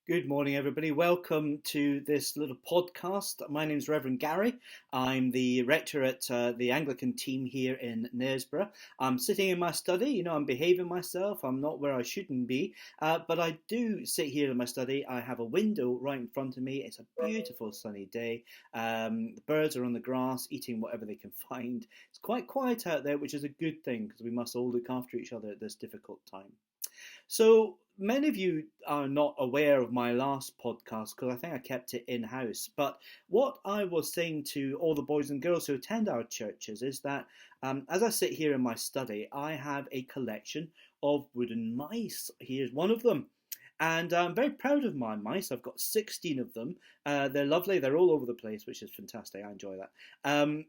Good morning, everybody. Welcome to this little podcast. My name's Reverend Garry. I'm the rector at the Anglican team here in Knaresborough. I'm sitting in my study. I'm behaving myself. I'm not where I shouldn't be, but I do sit here in my study. I have a window right in front of me. It's a beautiful sunny day. The birds are on the grass eating whatever they can find. It's quite quiet out there, which is a good thing because we must all look after each other at this difficult time. So many of you are not aware of my last podcast because I think I kept it in-house. But what I was saying to all the boys and girls who attend our churches is that as I sit here in my study, I have a collection of wooden mice. Here's one of them. And I'm very proud of my mice. I've got 16 of them. They're lovely. They're all over the place, which is fantastic. I enjoy that.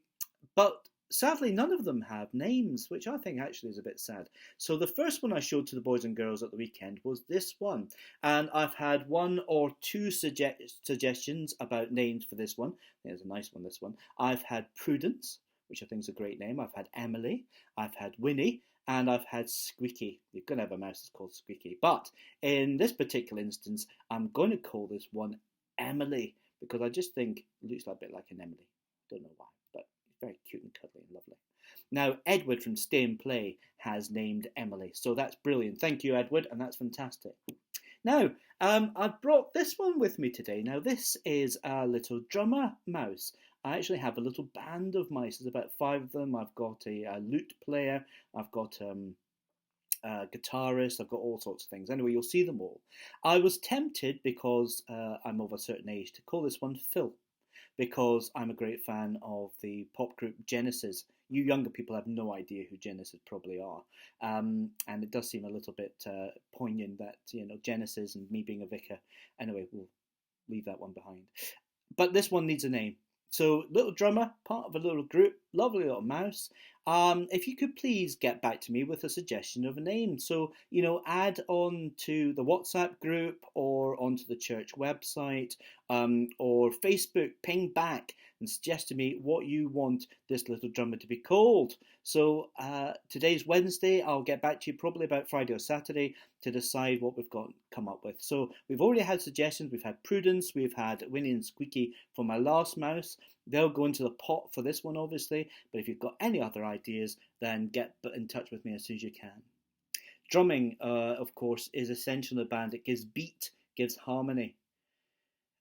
But sadly, none of them have names, which I think actually is a bit sad. So the first one I showed to the boys and girls at the weekend was this one. And I've had one or two suggestions about names for this one. There's a nice one, this one. I've had Prudence, which I think is a great name. I've had Emily. I've had Winnie. And I've had Squeaky. You're going to have a mouse that's called Squeaky. But in this particular instance, I'm going to call this one Emily because I just think it looks a bit like an Emily. Don't know why, but it's very cute and cuddly and lovely. Now, Edward from Stay and Play has named Emily. So that's brilliant. Thank you, Edward, and that's fantastic. Now, I've brought this one with me today. Now, this is a little drummer mouse. I actually have a little band of mice. There's about 5 of them. I've got a lute player. I've got a guitarist. I've got all sorts of things. Anyway, you'll see them all. I was tempted, because I'm of a certain age, to call this one Phil, because I'm a great fan of the pop group Genesis. You younger people have no idea who Genesis probably are. And it does seem a little bit poignant that, Genesis and me being a vicar. Anyway, we'll leave that one behind. But this one needs a name. So, little drummer, part of a little group, lovely little mouse. If you could please get back to me with a suggestion of a name. So, add on to the WhatsApp group or onto the church website or Facebook, ping back and suggest to me what you want this little drummer to be called. So, today's Wednesday. I'll get back to you probably about Friday or Saturday to decide what we've got come up with. So, we've already had suggestions. We've had Prudence, we've had Winnie and Squeaky for my last mouse. They'll go into the pot for this one, obviously. But if you've got any other ideas, then get in touch with me as soon as you can. Drumming, of course, is essential in a band. It gives beat, gives harmony.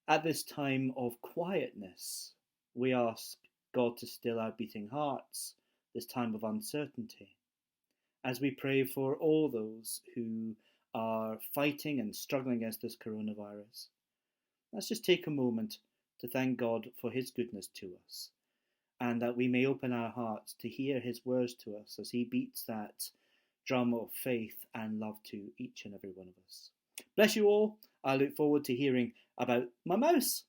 At this time of quietness, we ask God to still our beating hearts, this time of uncertainty, as we pray for all those who are fighting and struggling against this coronavirus. Let's just take a moment to thank God for his goodness to us, and that we may open our hearts to hear his words to us as he beats that drum of faith and love to each and every one of us. Bless you all. I look forward to hearing about my mouse.